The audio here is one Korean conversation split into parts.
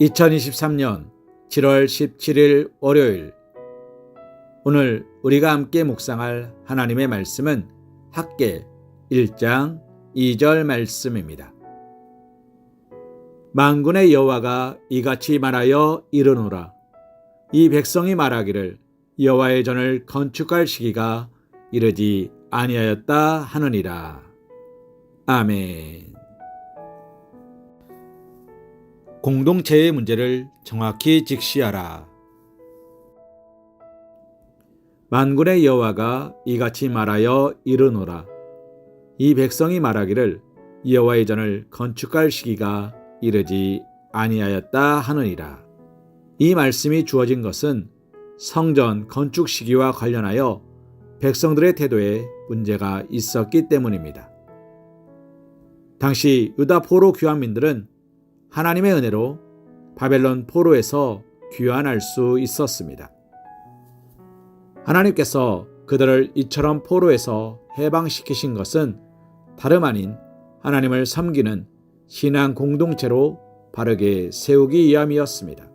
2023년 7월 17일 월요일, 오늘 우리가 함께 묵상할 하나님의 말씀은 학개 1장 2절 말씀입니다. 만군의 여호와가 이같이 말하여 이르노라. 이 백성이 말하기를 여호와의 전을 건축할 시기가 이르지 아니하였다 하느니라. 아멘. 공동체의 문제를 정확히 직시하라. 만군의 여호와가 이같이 말하여 이르노라. 이 백성이 말하기를 여호와의 전을 건축할 시기가 이르지 아니하였다 하느니라. 이 말씀이 주어진 것은 성전 건축 시기와 관련하여 백성들의 태도에 문제가 있었기 때문입니다. 당시 유다 포로 귀환민들은 하나님의 은혜로 바벨론 포로에서 귀환할 수 있었습니다. 하나님께서 그들을 이처럼 포로에서 해방시키신 것은 다름 아닌 하나님을 섬기는 신앙 공동체로 바르게 세우기 위함이었습니다.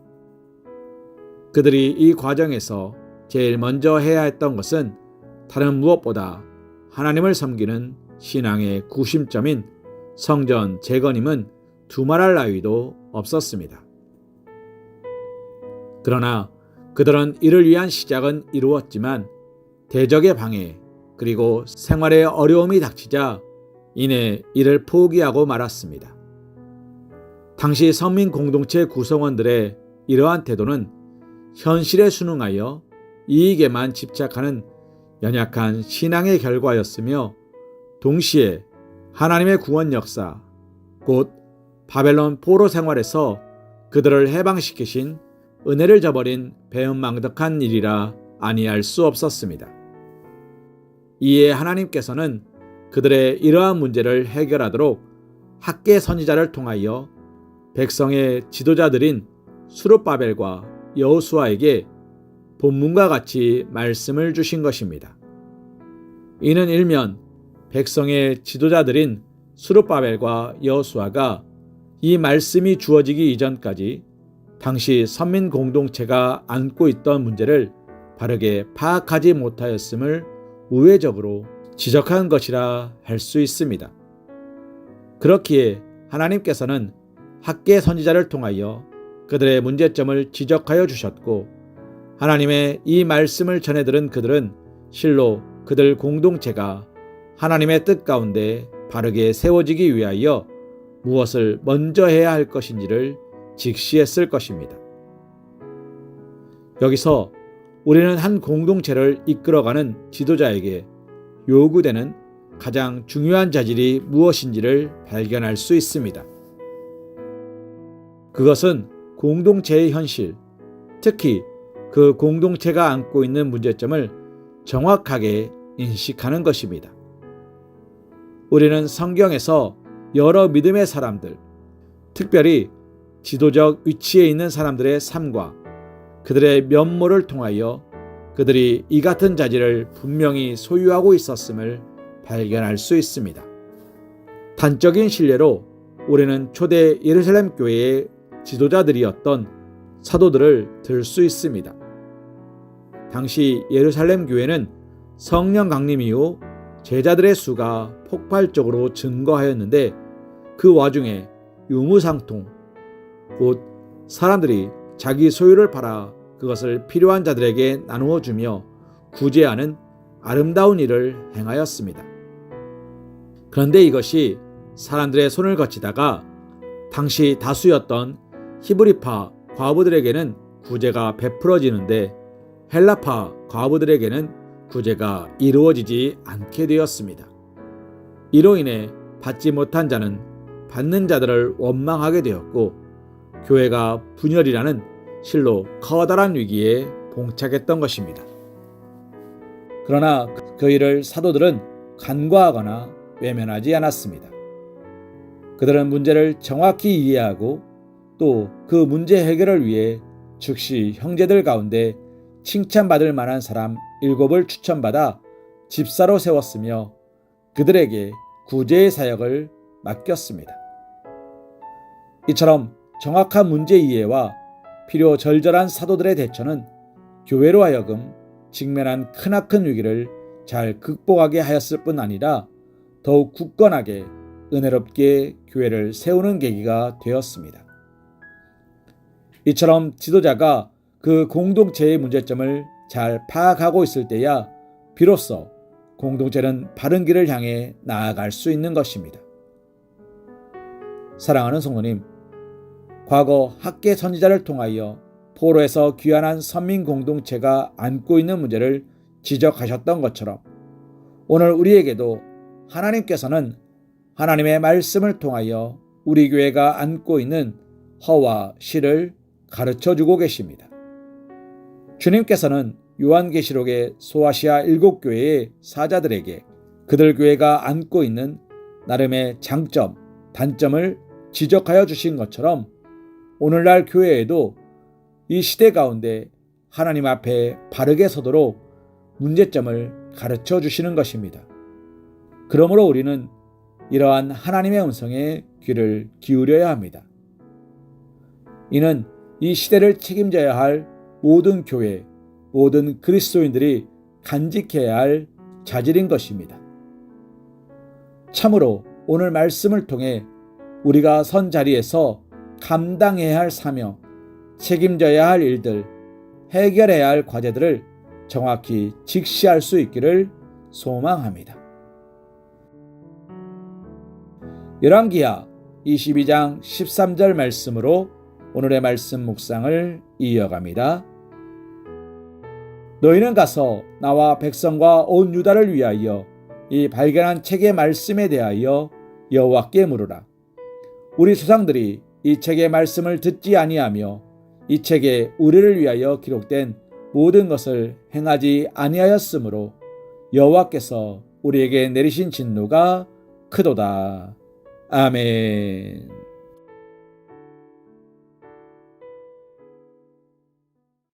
그들이 이 과정에서 제일 먼저 해야 했던 것은 다른 무엇보다 하나님을 섬기는 신앙의 구심점인 성전 재건임은 두말할 나위도 없었습니다. 그러나 그들은 이를 위한 시작은 이루었지만 대적의 방해 그리고 생활의 어려움이 닥치자 이내 이를 포기하고 말았습니다. 당시 선민 공동체 구성원들의 이러한 태도는 현실에 순응하여 이익에만 집착하는 연약한 신앙의 결과였으며 동시에 하나님의 구원 역사, 곧 바벨론 포로 생활에서 그들을 해방시키신 은혜를 저버린 배은망덕한 일이라 아니할 수 없었습니다. 이에 하나님께서는 그들의 이러한 문제를 해결하도록 학개 선지자를 통하여 백성의 지도자들인 스룹바벨과 여호수아에게 본문과 같이 말씀을 주신 것입니다. 이는 일면 백성의 지도자들인 스룹바벨과 여호수아가 이 말씀이 주어지기 이전까지 당시 선민 공동체가 안고 있던 문제를 바르게 파악하지 못하였음을 우회적으로 지적한 것이라 할 수 있습니다. 그렇기에 하나님께서는 학개 선지자를 통하여 그들의 문제점을 지적하여 주셨고, 하나님의 이 말씀을 전해 들은 그들은 실로 그들 공동체가 하나님의 뜻 가운데 바르게 세워지기 위하여 무엇을 먼저 해야 할 것인지를 직시했을 것입니다. 여기서 우리는 한 공동체를 이끌어가는 지도자에게 요구되는 가장 중요한 자질이 무엇인지를 발견할 수 있습니다. 그것은 공동체의 현실, 특히 그 공동체가 안고 있는 문제점을 정확하게 인식하는 것입니다. 우리는 성경에서 여러 믿음의 사람들, 특별히 지도적 위치에 있는 사람들의 삶과 그들의 면모를 통하여 그들이 이 같은 자질을 분명히 소유하고 있었음을 발견할 수 있습니다. 단적인 신뢰로 우리는 초대 예루살렘 교회의 지도자들이었던 사도들을 들 수 있습니다. 당시 예루살렘 교회는 성령 강림 이후 제자들의 수가 폭발적으로 증거하였는데, 그 와중에 유무상통, 곧 사람들이 자기 소유를 팔아 그것을 필요한 자들에게 나누어 주며 구제하는 아름다운 일을 행하였습니다. 그런데 이것이 사람들의 손을 거치다가 당시 다수였던 히브리파 과부들에게는 구제가 베풀어지는데 헬라파 과부들에게는 구제가 이루어지지 않게 되었습니다. 이로 인해 받지 못한 자는 받는 자들을 원망하게 되었고, 교회가 분열이라는 실로 커다란 위기에 봉착했던 것입니다. 그러나 그 일을 사도들은 간과하거나 외면하지 않았습니다. 그들은 문제를 정확히 이해하고 또 그 문제 해결을 위해 즉시 형제들 가운데 칭찬받을 만한 사람 7을 추천받아 집사로 세웠으며 그들에게 구제의 사역을 맡겼습니다. 이처럼 정확한 문제 이해와 필요 절절한 사도들의 대처는 교회로 하여금 직면한 크나큰 위기를 잘 극복하게 하였을 뿐 아니라 더욱 굳건하게 은혜롭게 교회를 세우는 계기가 되었습니다. 이처럼 지도자가 그 공동체의 문제점을 잘 파악하고 있을 때야 비로소 공동체는 바른 길을 향해 나아갈 수 있는 것입니다. 사랑하는 성도님, 과거 학계 선지자를 통하여 포로에서 귀환한 선민 공동체가 안고 있는 문제를 지적하셨던 것처럼 오늘 우리에게도 하나님께서는 하나님의 말씀을 통하여 우리 교회가 안고 있는 허와 실을 가르쳐주고 계십니다. 주님께서는 요한계시록의 소아시아 7교회의 사자들에게 그들 교회가 안고 있는 나름의 장점, 단점을 지적하여 주신 것처럼 오늘날 교회에도 이 시대 가운데 하나님 앞에 바르게 서도록 문제점을 가르쳐 주시는 것입니다. 그러므로 우리는 이러한 하나님의 음성에 귀를 기울여야 합니다. 이는 이 시대를 책임져야 할 모든 교회, 모든 그리스도인들이 간직해야 할 자질인 것입니다. 참으로 오늘 말씀을 통해 우리가 선 자리에서 감당해야 할 사명, 책임져야 할 일들, 해결해야 할 과제들을 정확히 직시할 수 있기를 소망합니다. 열왕기하 22장 13절 말씀으로 오늘의 말씀 묵상을 이어갑니다. 너희는 가서 나와 백성과 온 유다를 위하여 이 발견한 책의 말씀에 대하여 여호와께 물으라. 우리 조상들이 이 책의 말씀을 듣지 아니하며 이 책에 우리를 위하여 기록된 모든 것을 행하지 아니하였으므로 여호와께서 우리에게 내리신 진노가 크도다. 아멘.